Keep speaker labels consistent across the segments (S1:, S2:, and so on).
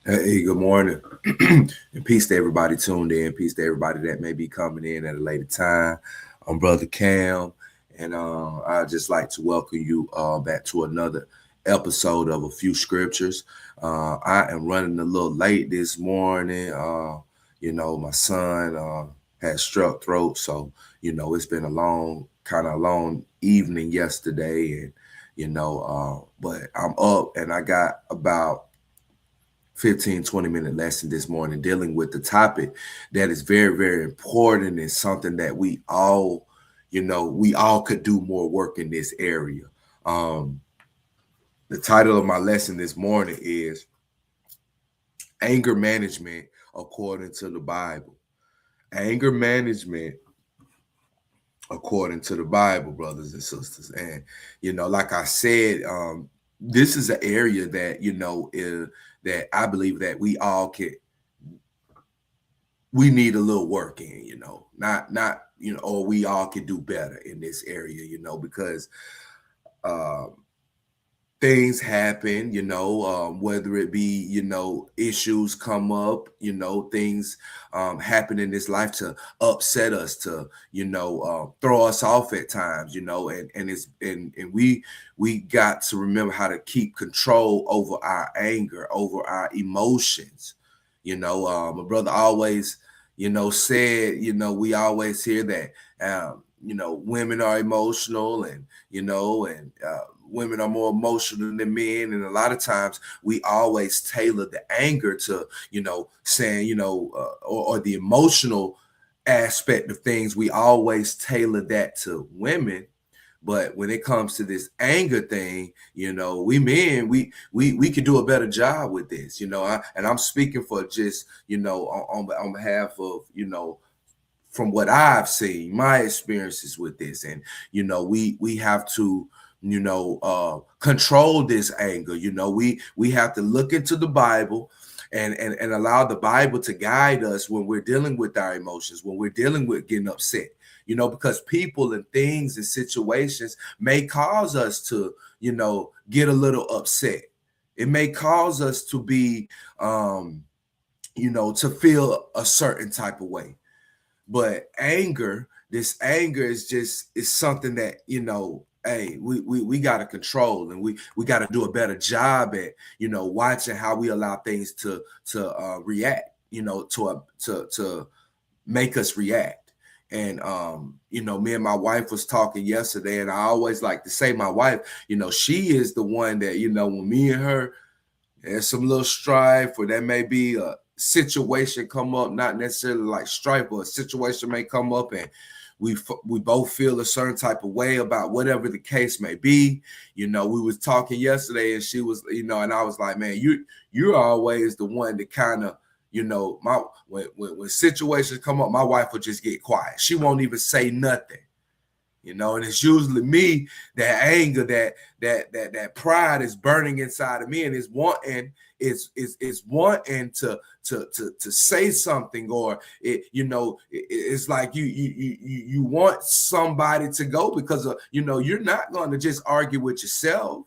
S1: Hey, good morning. And peace to everybody tuned in. Peace to everybody that may be coming in at a later time. I'm Brother Cam, and I'd just like to welcome you back to another episode of A Few Scriptures. I am running a little late this morning. My son had strep throat, so, it's been a long evening yesterday, and, but I'm up and I got about 15-20 minute lesson this morning dealing with the topic that is very, very important and something that we all could do more work in this area. Um, the title of my lesson this morning is Anger Management According to the Bible. Anger management according to the Bible, brothers and sisters. And, like I said, this is an area that, that I believe that we need a little work in, not, or we all can do better in this area, because um, things happen, whether it be, issues come up, things happen in this life to upset us, to, throw us off at times, and we got to remember how to keep control over our anger, over our emotions. My brother always, said, we always hear that, women are emotional, and, women are more emotional than men. And a lot of times we always tailor the anger to, saying, or the emotional aspect of things. We always tailor that to women. But when it comes to this anger thing, we men, we can do a better job with this, and I'm speaking for just, on behalf of, from what I've seen, my experiences with this. And, we have to, control this anger. We have to look into the Bible and allow the Bible to guide us when we're dealing with our emotions, when we're dealing with getting upset, because people and things and situations may cause us to, get a little upset. It may cause us to be, to feel a certain type of way. But this anger is something that, hey, we got to control, and we got to do a better job at, watching how we allow things to react, to make us react. And me and my wife was talking yesterday, and I always like to say my wife, she is the one that, when me and her, there's some little strife, or there may be a situation come up, not necessarily like strife, but a situation may come up, and we both feel a certain type of way about whatever the case may be. We was talking yesterday, and she was, and I was like, man, you're always the one that kind of, my when situations come up, my wife will just get quiet. She won't even say nothing. And it's usually me, that anger, that pride is burning inside of me, and is wanting to say something, or it's like you want somebody to go, because you're not going to just argue with yourself.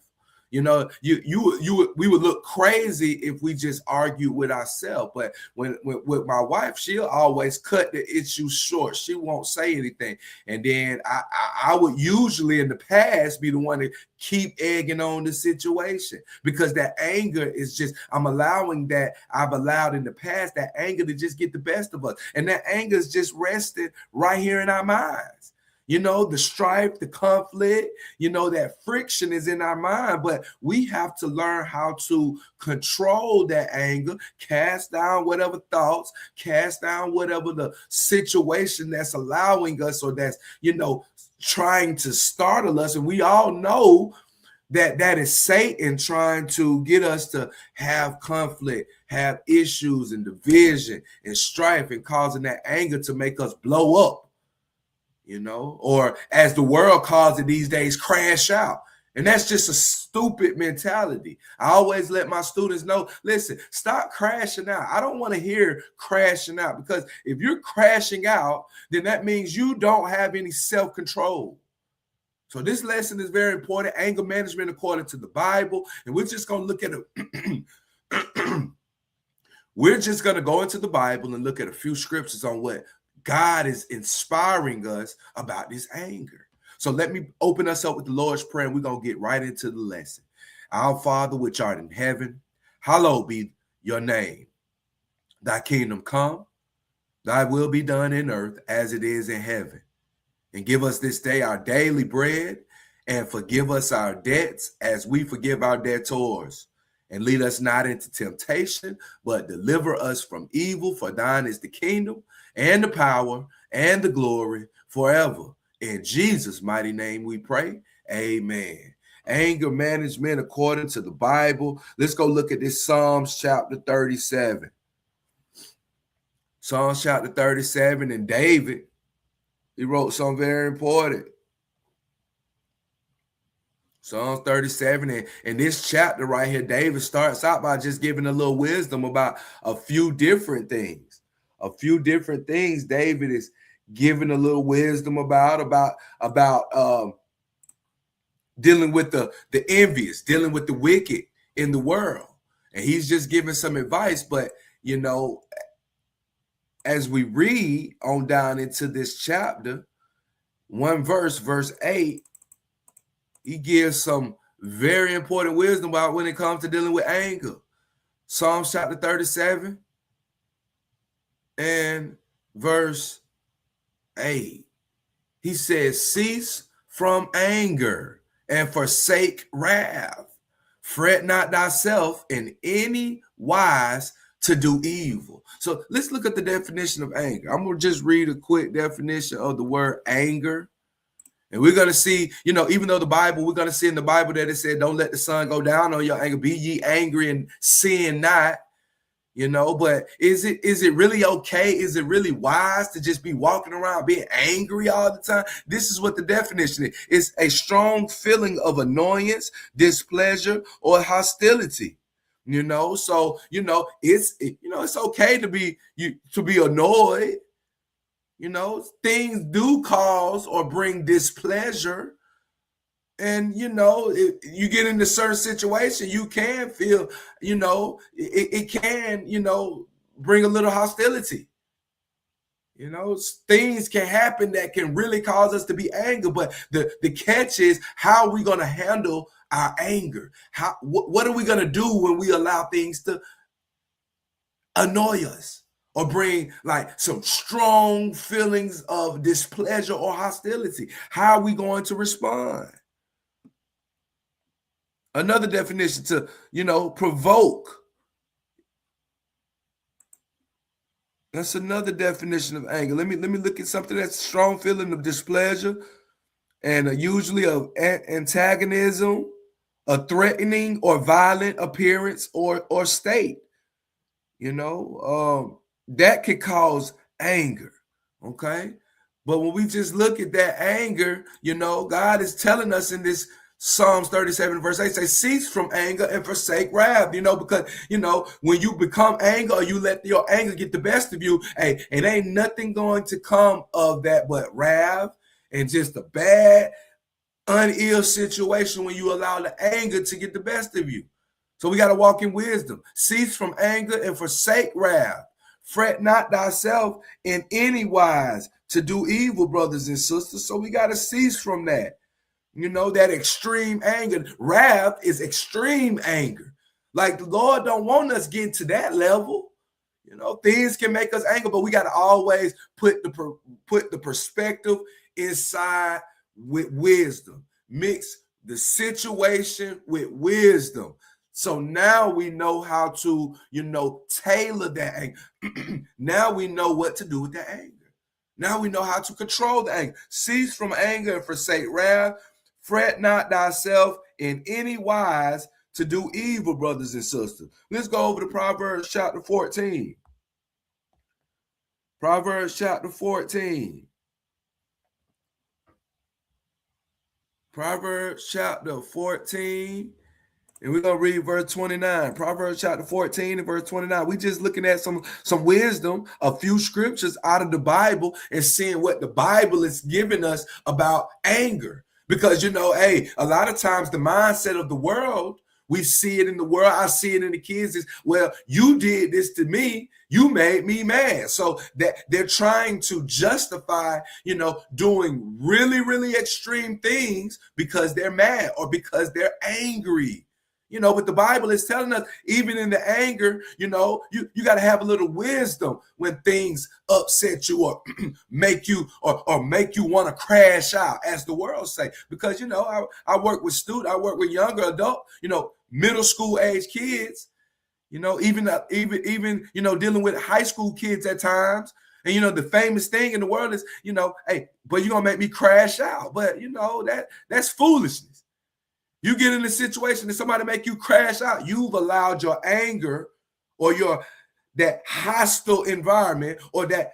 S1: We would look crazy if we just argue with ourselves. But when with my wife, she'll always cut the issue short. She won't say anything. And then I would usually in the past be the one to keep egging on the situation, because that anger is just, I've allowed in the past that anger to just get the best of us. And that anger is just rested right here in our minds. The strife, the conflict, that friction is in our mind. But we have to learn how to control that anger, cast down whatever thoughts, cast down whatever the situation that's allowing us, or that's, trying to startle us. And we all know that is Satan trying to get us to have conflict, have issues and division and strife, and causing that anger to make us blow up. Or as the world calls it these days, crash out. And that's just a stupid mentality. I always let my students know, listen, stop crashing out. I don't want to hear crashing out, because if you're crashing out, then that means you don't have any self-control. So this lesson is very important, anger management according to the Bible. And we're just going to look at it. we're just going to go into the Bible and look at a few scriptures on what God is inspiring us about this anger. So let me open us up with the Lord's Prayer, and we're going to get right into the lesson. Our Father, which art in heaven, hallowed be your name. Thy kingdom come, thy will be done in earth as it is in heaven. And give us this day our daily bread, and forgive us our debts as we forgive our debtors. And lead us not into temptation, but deliver us from evil. For thine is the kingdom and the power and the glory forever. In Jesus' mighty name we pray. Amen. Anger management according to the Bible. Let's go look at this Psalms chapter 37. Psalms chapter 37, and David, he wrote something very important. Psalms 37, and this chapter right here, David starts out by just giving a little wisdom about a few different things. A few different things David is giving a little wisdom about dealing with the envious, dealing with the wicked in the world. And he's just giving some advice, but you know, as we read on down into this chapter, verse 8, he gives some very important wisdom about when it comes to dealing with anger. Psalms chapter 37 and verse 8. He says, cease from anger and forsake wrath. Fret not thyself in any wise to do evil. So let's look at the definition of anger. I'm going to just read a quick definition of the word anger. And we're going to see, you know, even though the Bible, we're going to see in the Bible that it said, don't let the sun go down on your anger. Be ye angry and sin not, you know, but is it really okay? Is it really wise to just be walking around being angry all the time? This is what the definition is. It's a strong feeling of annoyance, displeasure, or hostility. You know, so it's okay to be annoyed. You know, things do cause or bring displeasure. And, you know, you get into certain situation, you can feel, you know, it can, you know, bring a little hostility. You know, things can happen that can really cause us to be angry. But the catch is, how are we going to handle our anger? What are we going to do when we allow things to annoy us or bring like some strong feelings of displeasure or hostility? How are we going to respond? Another definition, to, you know, provoke. That's another definition of anger. Let me look at something that's a strong feeling of displeasure and usually of antagonism, a threatening or violent appearance or state. You know, that could cause anger. Okay. But when we just look at that anger, you know, God is telling us in this Psalms 37 verse 8, say, cease from anger and forsake wrath, you know, because, you know, when you become angry or you let your anger get the best of you, hey, it ain't nothing going to come of that but wrath and just a bad, unill situation when you allow the anger to get the best of you. So we got to walk in wisdom. Cease from anger and forsake wrath. Fret not thyself in any wise to do evil, brothers and sisters. So we got to cease from that. You know, that extreme anger. Wrath is extreme anger. Like, the Lord don't want us getting to that level. You know, things can make us angry, but we got to always put the perspective inside with wisdom. Mix the situation with wisdom. So now we know how to, you know, tailor that anger. Now we know what to do with that anger. Now we know how to control the anger. Cease from anger and forsake wrath. Fret not thyself in any wise to do evil, brothers and sisters. Let's go over to Proverbs chapter 14. Proverbs chapter 14. Proverbs chapter 14. And we're going to read verse 29. Proverbs chapter 14 and verse 29. We're just looking at some wisdom, a few scriptures out of the Bible, and seeing what the Bible is giving us about anger. Because, you know, hey, a lot of times the mindset of the world we see it in the world. I see it in the kids. Is, well, you did this to me. You made me mad. So that they're trying to justify, doing really, really extreme things because they're mad or because they're angry. But the Bible is telling us, even in the anger, you got to have a little wisdom when things upset you or make you or make you want to crash out, as the world say. Because I work with students, I work with younger adult, middle school age kids, even dealing with high school kids at times. And the famous thing in the world is, hey, but you're gonna make me crash out. But that's foolishness. You get in a situation that somebody make you crash out, you've allowed your anger or that hostile environment or that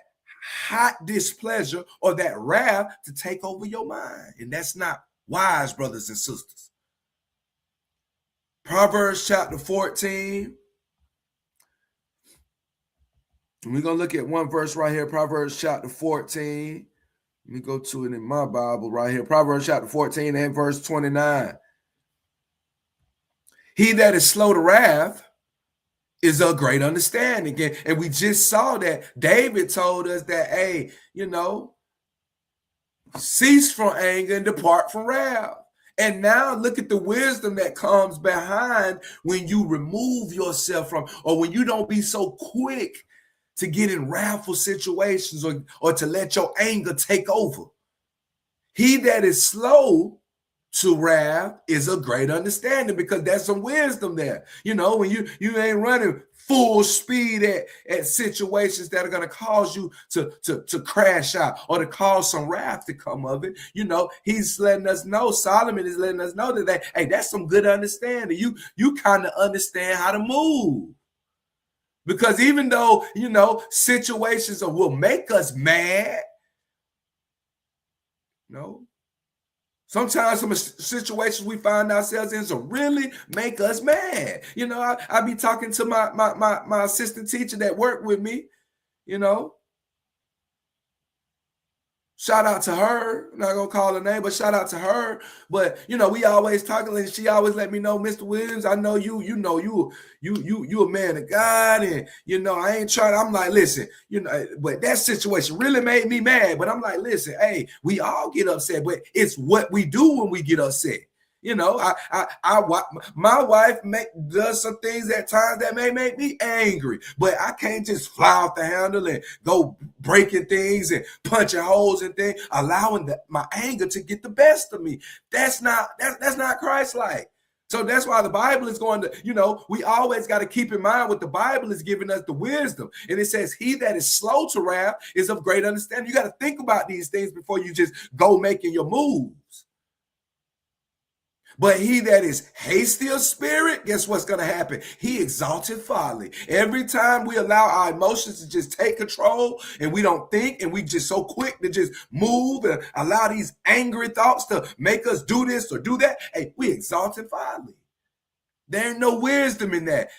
S1: hot displeasure or that wrath to take over your mind. And that's not wise, brothers and sisters. Proverbs chapter 14. And we're going to look at one verse right here, Proverbs chapter 14. Let me go to it in my Bible right here. Proverbs chapter 14 and verse 29. He that is slow to wrath is of great understanding. And we just saw that David told us that, hey, cease from anger and depart from wrath. And now look at the wisdom that comes behind when you remove yourself from, or when you don't be so quick to get in wrathful situations or to let your anger take over. He that is slow to wrath is a great understanding, because there's some wisdom there. When you ain't running full speed at situations that are going to cause you to crash out or to cause some wrath to come of it. He's letting us know, Solomon is letting us know that, hey, that's some good understanding. You kind of understand how to move. Because even though, situations will make us mad, sometimes some situations we find ourselves in will really make us mad. I be talking to my assistant teacher that worked with me, Shout out to her. I'm not gonna call her name, but shout out to her. But we always talking, and she always let me know, Mr. Williams, I know you a man of God, and I ain't trying. I'm like, listen, but that situation really made me mad. But I'm like, listen, hey, we all get upset, but it's what we do when we get upset. My wife does some things at times that may make me angry, but I can't just fly off the handle and go breaking things and punching holes and things, allowing my anger to get the best of me. That's not Christ-like. So that's why the Bible is going to, we always got to keep in mind what the Bible is giving us, the wisdom. And it says, he that is slow to wrath is of great understanding. You got to think about these things before you just go making your moves. But he that is hasty of spirit, guess what's going to happen? He exalted folly. Every time we allow our emotions to just take control and we don't think, and we just so quick to just move and allow these angry thoughts to make us do this or do that, hey, we exalted folly. There ain't no wisdom in that.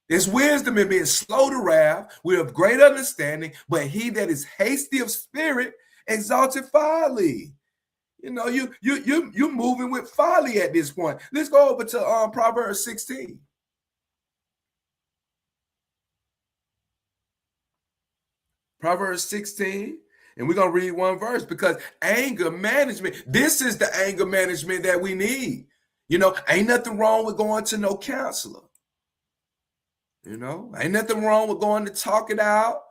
S1: There's wisdom in being slow to wrath. We have great understanding, but he that is hasty of spirit exalted folly. You're moving with folly at this point. Let's go over to Proverbs 16. Proverbs 16, and we're going to read one verse, because anger management, this is the anger management that we need. Ain't nothing wrong with going to no counselor. Ain't nothing wrong with going to talk it out.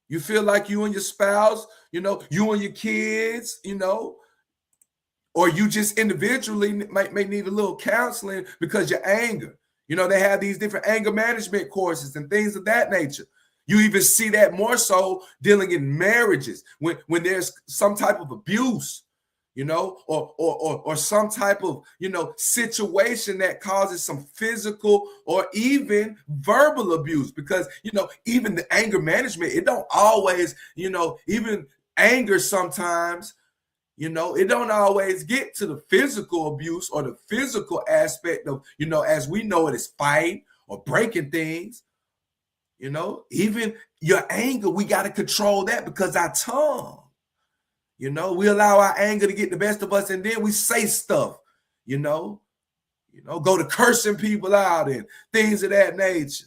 S1: You feel like you and your spouse, you and your kids, or you just individually may need a little counseling because your anger. They have these different anger management courses and things of that nature. You even see that more so dealing in marriages when there's some type of abuse, or some type of, situation that causes some physical or even verbal abuse. Because, even the anger management, it don't always, even anger sometimes, it don't always get to the physical abuse or the physical aspect of, as we know it is fighting or breaking things. Even your anger, we got to control that, because our tongue, we allow our anger to get the best of us, and then we say stuff, Go to cursing people out and things of that nature.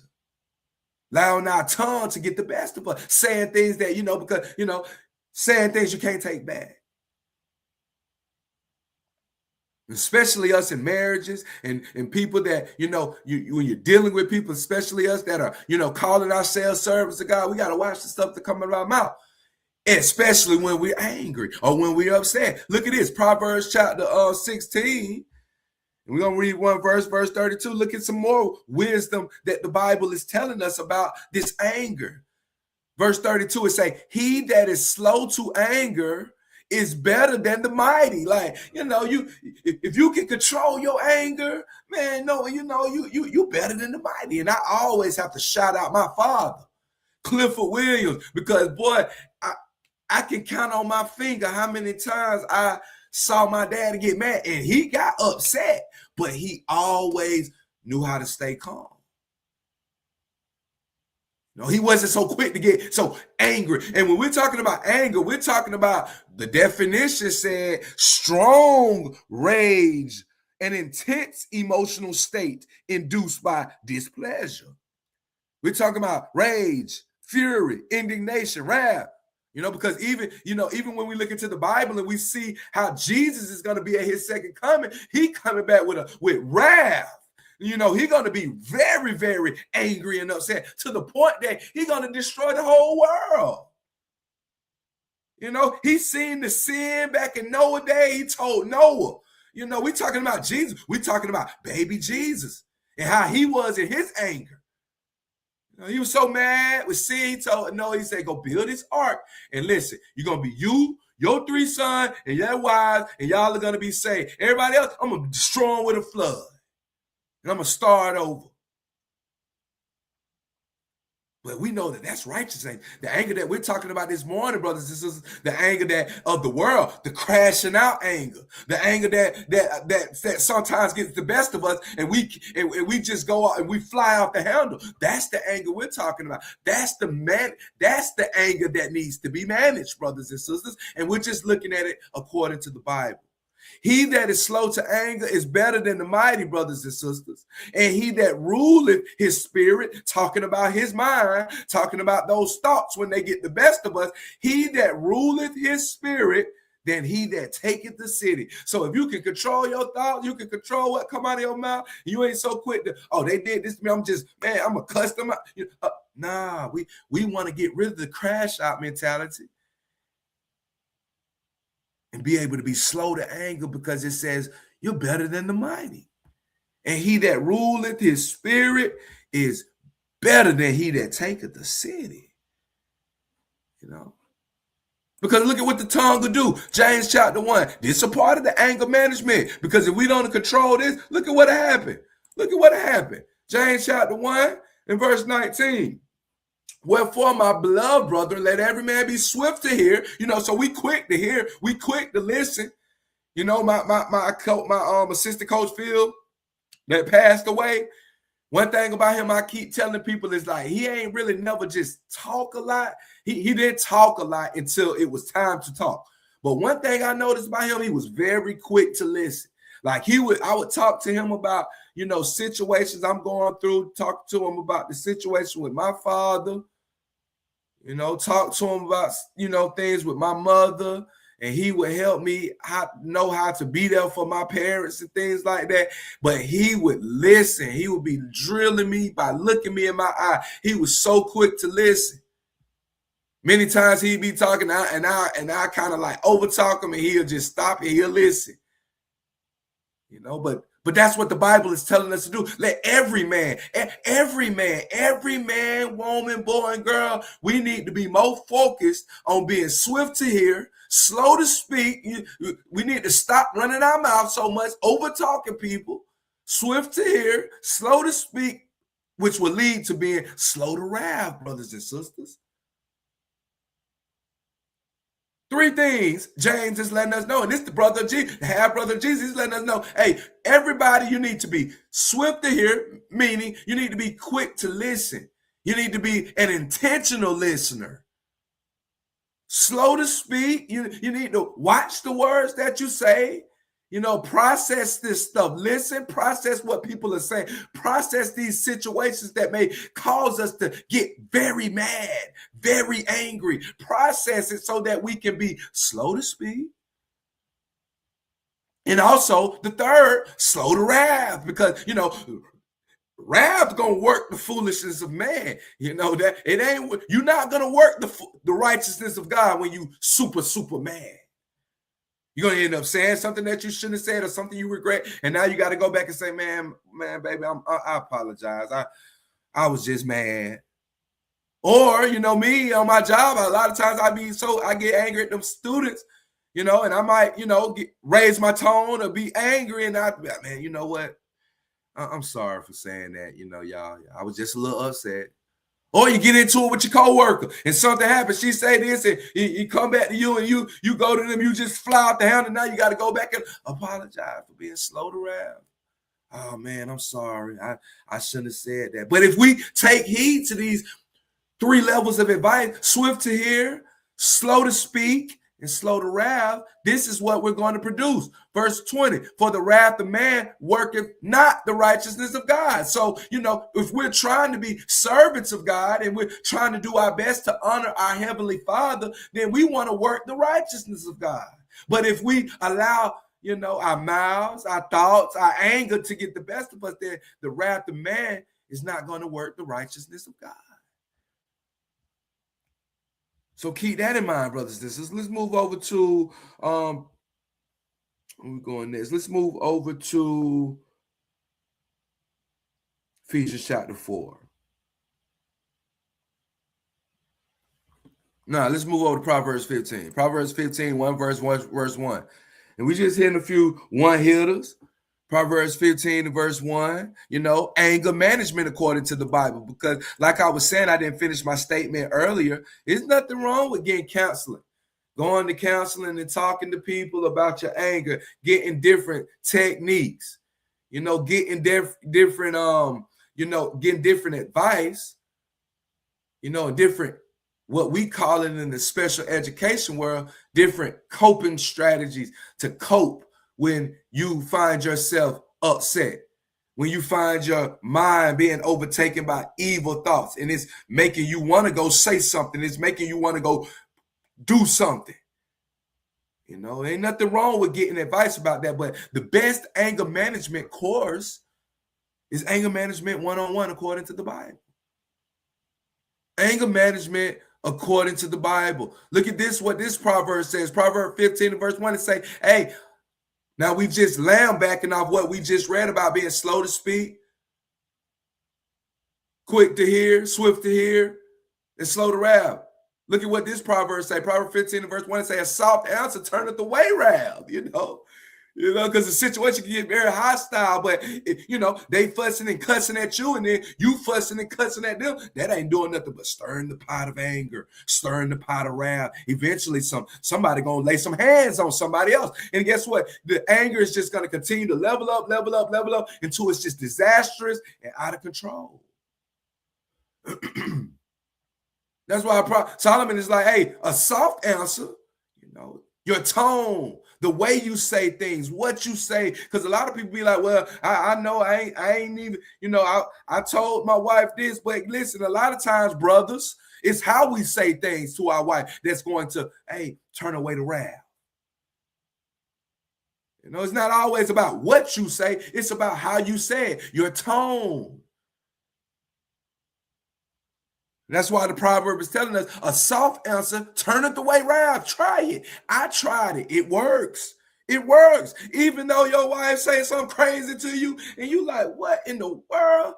S1: Allowing our tongue to get the best of us, saying things that, because, saying things you can't take back. Especially us in marriages and people that, when you're dealing with people, especially us that are, calling ourselves servants of God, we got to watch the stuff that come out of our mouth, especially when we're angry or when we're upset. Look at this, Proverbs chapter 16. And we're going to read one verse 32. Look at some more wisdom that the Bible is telling us about this anger. Verse 32, it say, he that is slow to anger is better than the mighty. Like, if you can control your anger, man, you better than the mighty. And I always have to shout out my father, Clifford Williams, because boy, I can count on my finger how many times I saw my dad get mad and he got upset, but he always knew how to stay calm. He wasn't so quick to get so angry. And when we're talking about anger, we're talking about, the definition said, strong rage, an intense emotional state induced by displeasure. We're talking about rage, fury, indignation, wrath. Because even when we look into the Bible and we see how Jesus is going to be at his second coming, he coming back with wrath. He's going to be very, very angry and upset to the point that he's going to destroy the whole world. He's seen the sin back in Noah day. He told Noah, we're talking about Jesus. We're talking about baby Jesus and how he was in his anger. He was so mad with sin. He told Noah, he said, go build this ark. And listen, you're going to be you, your 3 sons, and your wives, and y'all are going to be saved. Everybody else, I'm going to destroy them with a flood. And I'm going to start over. But we know that that's righteous anger. The anger that we're talking about this morning, brothers and sisters, the anger that of the world, the crashing out anger, the anger that sometimes gets the best of us, and we just go out and we fly off the handle. That's the anger we're talking about. That's the anger that needs to be managed, brothers and sisters. And we're just looking at it according to the Bible. He that is slow to anger is better than the mighty, brothers and sisters. And he that ruleth his spirit, talking about his mind, talking about those thoughts when they get the best of us, he that ruleth his spirit, then he that taketh the city. So if you can control your thoughts, you can control what come out of your mouth. You ain't so quick to, they did this to me, I'm going to cuss them out. Nah, we want to get rid of the crash out mentality and be able to be slow to anger, because it says you're better than the mighty. And he that ruleth his spirit is better than he that taketh the city. Because look at what the tongue will do. James chapter 1. This is a part of the anger management. Because if we don't control this, look at what happened. Look at what happened. James chapter 1 and verse 19. Wherefore, my beloved brother, let every man be swift to hear. So we quick to hear, we quick to listen. My assistant coach Phil that passed away. One thing about him, I keep telling people is like he ain't really never just talk a lot. He didn't talk a lot until it was time to talk. But one thing I noticed about him, he was very quick to listen. Like I would talk to him about, situations I'm going through, talk to him about the situation with my father, talk to him about, things with my mother, and he would help me know how to be there for my parents and things like that. But he would listen. He would be drilling me by looking me in my eye. He was so quick to listen. Many times he'd be talking and I kind of like over talk him, and he'll just stop and he'll listen. But that's what the Bible is telling us to do. Let every man, woman, boy, and girl, we need to be more focused on being swift to hear, slow to speak. We need to stop running our mouth so much, over talking people, swift to hear, slow to speak, which will lead to being slow to wrath, brothers and sisters. 3 things James is letting us know, and this is the brother of Jesus, the half brother of Jesus. He's letting us know, hey, everybody, you need to be swift to hear, meaning you need to be quick to listen. You need to be an intentional listener. Slow to speak. You need to watch the words that you say. Process this stuff. Listen, process what people are saying. Process these situations that may cause us to get very mad, very angry. Process it so that we can be slow to speak. And also the third, slow to wrath, because, wrath gonna work the foolishness of man. That it ain't, you're not gonna work the righteousness of God when you super mad. You're gonna end up saying something that you shouldn't have said or something you regret, and now you got to go back and say, man, baby, I apologize. I was just mad. Or me on my job, a lot of times I get angry at them students, and I might raise my tone or be angry, and man, you know what? I'm sorry for saying that. Y'all, I was just a little upset. Or you get into it with your coworker and something happens. She say this and you come back to you and you go to them, you just fly out the handle. And now you got to go back and apologize for being slow to wrath. Oh man, I'm sorry. I shouldn't have said that. But if we take heed to these 3 levels of advice, swift to hear, slow to speak, and slow to wrath, this is what we're going to produce. Verse 20, for the wrath of man worketh not the righteousness of God. So, if we're trying to be servants of God and we're trying to do our best to honor our Heavenly Father, then we want to work the righteousness of God. But if we allow, our mouths, our thoughts, our anger to get the best of us, then the wrath of man is not going to work the righteousness of God. So keep that in mind, brothers and sisters. Let's move over to we're going next. Let's move over to Ephesians chapter 4. Now let's move over to Proverbs 15. Proverbs 15, 1 verse 1. And we just hitting a few one hitters. Proverbs 15 verse 1, anger management according to the Bible. Because like I was saying, I didn't finish my statement earlier. There's nothing wrong with getting counseling. Going to counseling and talking to people about your anger, getting different techniques, getting different, getting different advice, different, what we call it in the special education world, different coping strategies to cope when you find yourself upset, when you find your mind being overtaken by evil thoughts, and it's making you want to go say something, it's making you want to go do something. Ain't nothing wrong with getting advice about that, but the best anger management course is anger management 101 according to the Bible. Anger management according to the Bible. Look at this, what this proverb says. Proverb 15 verse 1, it say, hey, now we just lambasting off what we just read about being slow to speak, quick to hear, swift to hear, and slow to wrath. Look at what this proverb say. Proverb 15 verse 1 say, a soft answer turneth away wrath, because the situation can get very hostile, but they fussing and cussing at you, and then you fussing and cussing at them. That ain't doing nothing but stirring the pot of anger, stirring the pot of wrath. Eventually, somebody gonna lay some hands on somebody else, and guess what? The anger is just gonna continue to level up until it's just disastrous and out of control. That's why Solomon is like, hey, a soft answer, your tone, the way you say things, what you say, because a lot of people be like, well, I know I ain't even, I told my wife this, but listen, a lot of times, brothers, it's how we say things to our wife that's going to, hey, turn away the wrath. It's not always about what you say, it's about how you say it, your tone. That's why the proverb is telling us a soft answer turneth away wrath. Try it. I tried it. It works. It works. Even though your wife says something crazy to you and you like, what in the world?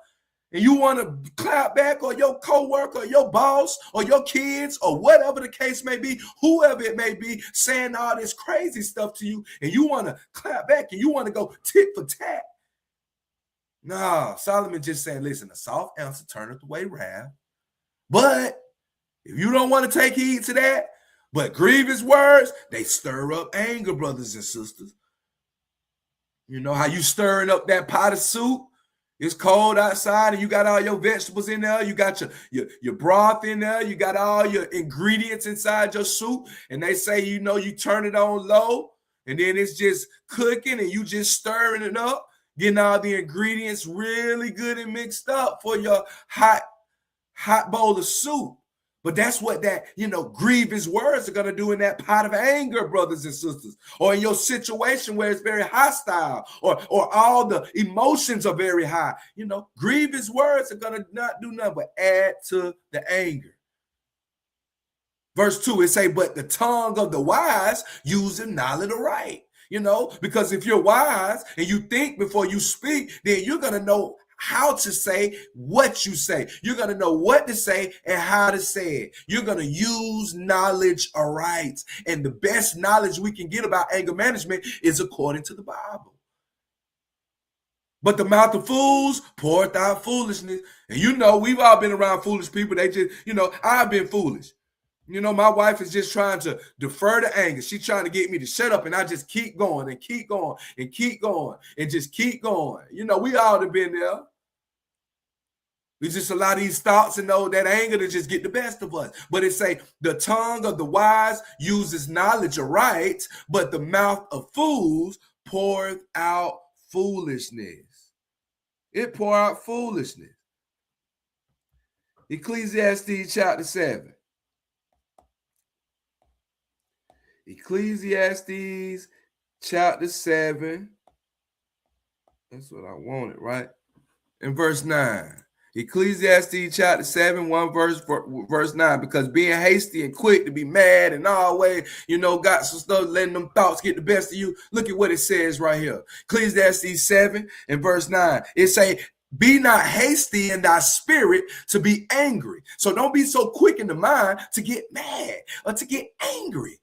S1: And you want to clap back, or your coworker, or your boss, or your kids, or whatever the case may be, whoever it may be, saying all this crazy stuff to you, and you want to clap back and you want to go tit for tat. No, Solomon just saying, listen, a soft answer turneth away wrath. But if you don't want to take heed to that, but grievous words, they stir up anger, brothers and sisters. You know how you stirring up that pot of soup? It's cold outside and you got all your vegetables in there. You got your broth in there. You got all your ingredients inside your soup. And they say, you turn it on low. And then it's just cooking and you just stirring it up, getting all the ingredients really good and mixed up for your hot bowl of soup. But that's what that, grievous words are going to do in that pot of anger, brothers and sisters, or in your situation where it's very hostile, or all the emotions are very high. Grievous words are going to not do nothing but add to the anger. Verse 2, it say, but the tongue of the wise uses knowledge aright. Because if you're wise and you think before you speak, then you're going to know how to say what you say. You're going to know what to say and how to say it. You're going to use knowledge aright. And the best knowledge we can get about anger management is according to the Bible. But the mouth of fools poureth out foolishness. And we've all been around foolish people. They just, I've been foolish. My wife is just trying to defer the anger. She's trying to get me to shut up, and I just keep going and keep going and keep going and just keep going. We all have been there. We just allow these thoughts and know that anger to just get the best of us. But it say, the tongue of the wise uses knowledge aright, but the mouth of fools poureth out foolishness. It pour out foolishness. Ecclesiastes chapter 7. Ecclesiastes chapter 7. That's what I wanted, right? In verse 9. Ecclesiastes chapter 7, verse 9. Because being hasty and quick to be mad and always, got some stuff, letting them thoughts get the best of you. Look at what it says right here. Ecclesiastes 7 and verse 9. It say, be not hasty in thy spirit to be angry. So don't be so quick in the mind to get mad or to get angry.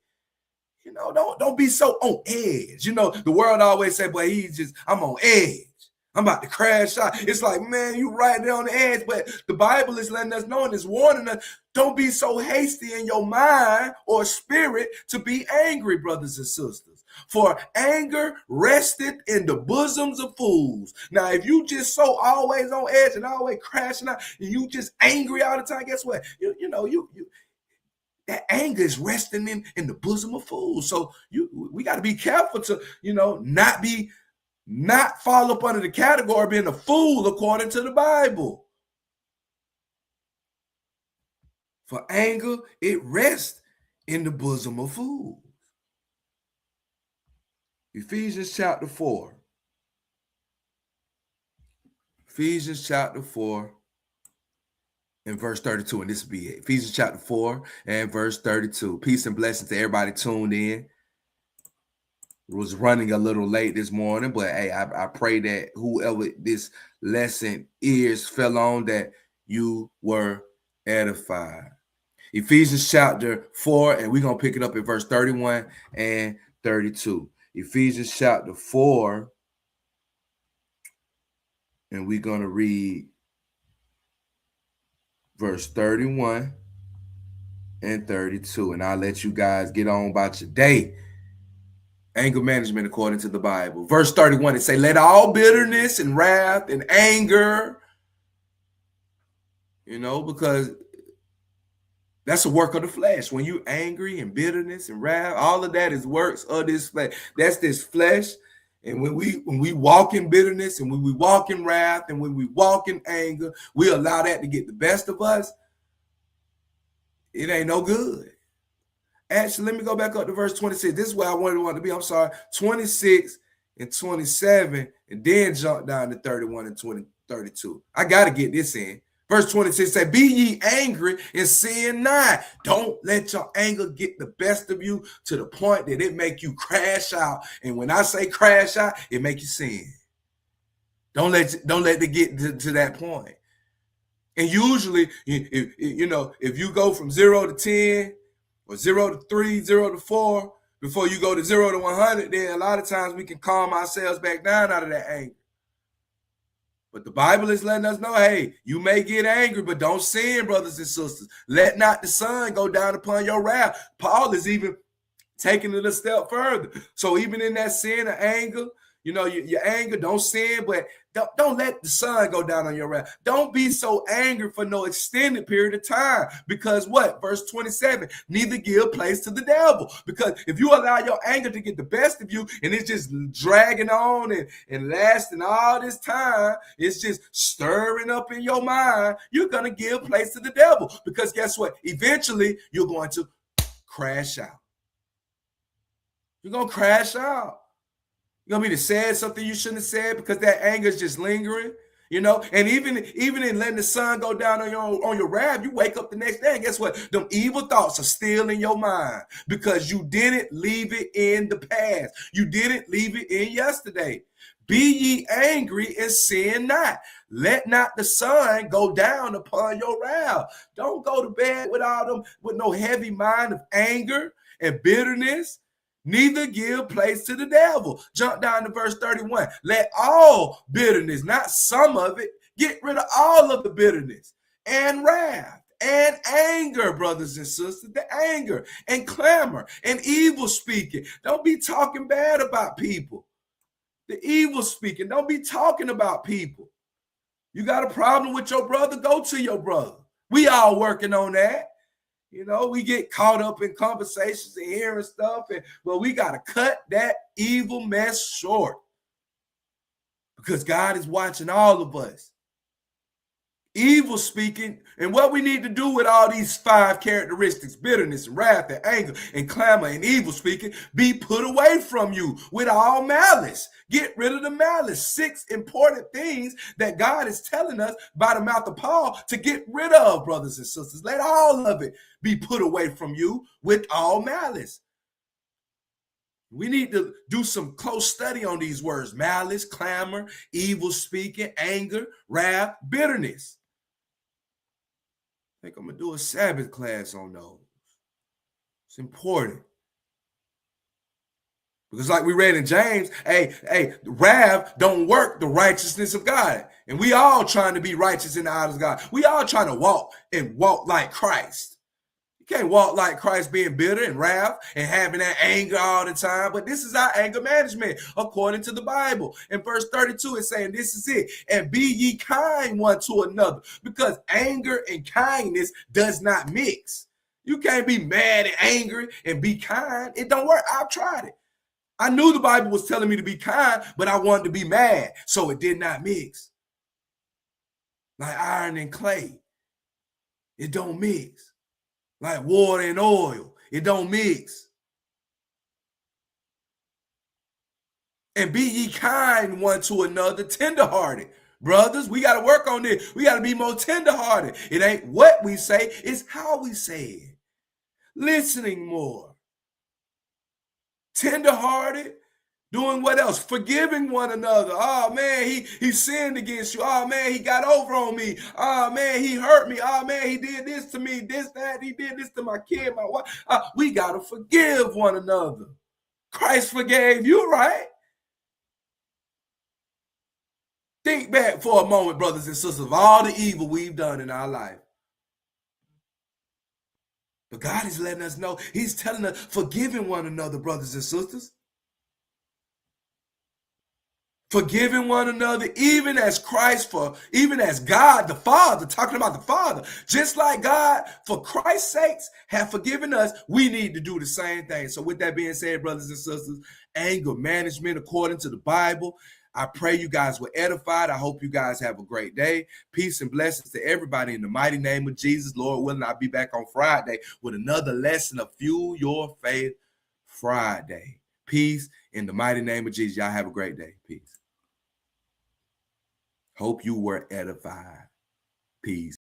S1: Don't be so on edge. The world always say, but I'm on edge. I'm about to crash out. It's like, man, you right there on the edge. But the Bible is letting us know and it's warning us, don't be so hasty in your mind or spirit to be angry, brothers and sisters. For anger rested in the bosoms of fools. Now, if you just so always on edge and always crashing out, and you just angry all the time, guess what? That anger is resting in the bosom of fools. So we got to be careful to, not fall up under the category of being a fool according to the Bible. For anger, it rests in the bosom of fools. Ephesians chapter 4. Ephesians chapter 4 and verse 32. And this will be it. Ephesians chapter 4 and verse 32. Peace and blessings to everybody tuned in. Was running a little late this morning, but hey, I pray that whoever this lesson ears fell on, that you were edified. Ephesians chapter 4, and we're going to pick it up at verse 31 and 32. Ephesians chapter 4, and we're going to read verse 31 and 32, and I'll let you guys get on about your day. Anger management according to the Bible. Verse 31, it say, let all bitterness and wrath and anger, because that's a work of the flesh. When you angry and bitterness and wrath, all of that is works of this flesh. That's this flesh. And when we walk in bitterness and when we walk in wrath and when we walk in anger, we allow that to get the best of us. It ain't no good. Actually, let me go back up to verse 26. This is where I wanted to be. 26 and 27, and then jump down to 31 and 32. I got to get this in. Verse 26 says, be ye angry and sin not. Don't let your anger get the best of you to the point that it make you crash out. And when I say crash out, it make you sin. Don't let it get to that point. And usually, if you go from 0 to 10, or 0 to 3, 0 to 4, before you go to 0 to 100, then a lot of times we can calm ourselves back down out of that anger. But the Bible is letting us know, hey, you may get angry, but don't sin, brothers and sisters. Let not the sun go down upon your wrath. Paul is even taking it a step further. So even in that sin of anger, your anger, don't sin, but Don't let the sun go down on your wrath. Don't be so angry for no extended period of time. Because what? Verse 27, neither give place to the devil. Because if you allow your anger to get the best of you and it's just dragging on and lasting all this time, it's just stirring up in your mind, you're going to give place to the devil. Because guess what? Eventually, you're going to crash out. You're going to crash out. You want me to say something you shouldn't have said because that anger is just lingering, And even in letting the sun go down on your wrath, you wake up the next day and guess what? Them evil thoughts are still in your mind because you didn't leave it in the past. You didn't leave it in yesterday. Be ye angry and sin not. Let not the sun go down upon your wrath. Don't go to bed with no heavy mind of anger and bitterness. Neither give place to the devil. Jump down to verse 31. Let all bitterness, not some of it, get rid of all of the bitterness and wrath and anger, brothers and sisters, the anger and clamor and evil speaking. Don't be talking bad about people. The evil speaking. Don't be talking about people. You got a problem with your brother? Go to your brother. We all working on that. We get caught up in conversations and hearing stuff, but we got to cut that evil mess short because God is watching all of us. Evil speaking, and what we need to do with all these 5 characteristics, bitterness, wrath, and anger, and clamor, and evil speaking, be put away from you with all malice. Get rid of the malice. 6 important things that God is telling us by the mouth of Paul to get rid of, brothers and sisters. Let all of it be put away from you with all malice. We need to do some close study on these words: malice, clamor, evil speaking, anger, wrath, bitterness. I think I'm going to do a Sabbath class on those. It's important. Because like we read in James, wrath don't work the righteousness of God. And we all trying to be righteous in the eyes of God. We all trying to walk like Christ. You can't walk like Christ being bitter and wrath and having that anger all the time. But this is our anger management according to the Bible. In verse 32, it's saying this is it. And be ye kind one to another, because anger and kindness does not mix. You can't be mad and angry and be kind. It don't work. I've tried it. I knew the Bible was telling me to be kind, but I wanted to be mad. So it did not mix. Like iron and clay. It don't mix. Like water and oil. It don't mix. And be ye kind one to another, tenderhearted. Brothers, we got to work on this. We got to be more tenderhearted. It ain't what we say, it's how we say it. Listening more. Tenderhearted. Doing what else? Forgiving one another. Oh, man, he sinned against you. Oh, man, he got over on me. Oh, man, he hurt me. Oh, man, he did this to me, this, that. He did this to my kid, my wife. We got to forgive one another. Christ forgave you, right? Think back for a moment, brothers and sisters, of all the evil we've done in our life. But God is letting us know. He's telling us, forgiving one another, brothers and sisters. Forgiving one another, even as God the Father, talking about the Father, just like God, for Christ's sakes, have forgiven us, we need to do the same thing. So with that being said, brothers and sisters, anger management according to the Bible. I pray you guys were edified. I hope you guys have a great day. Peace and blessings to everybody in the mighty name of Jesus. Lord willing, I'll be back on Friday with another lesson of Fuel Your Faith Friday. Peace in the mighty name of Jesus. Y'all have a great day. Peace. Hope you were edified. Peace.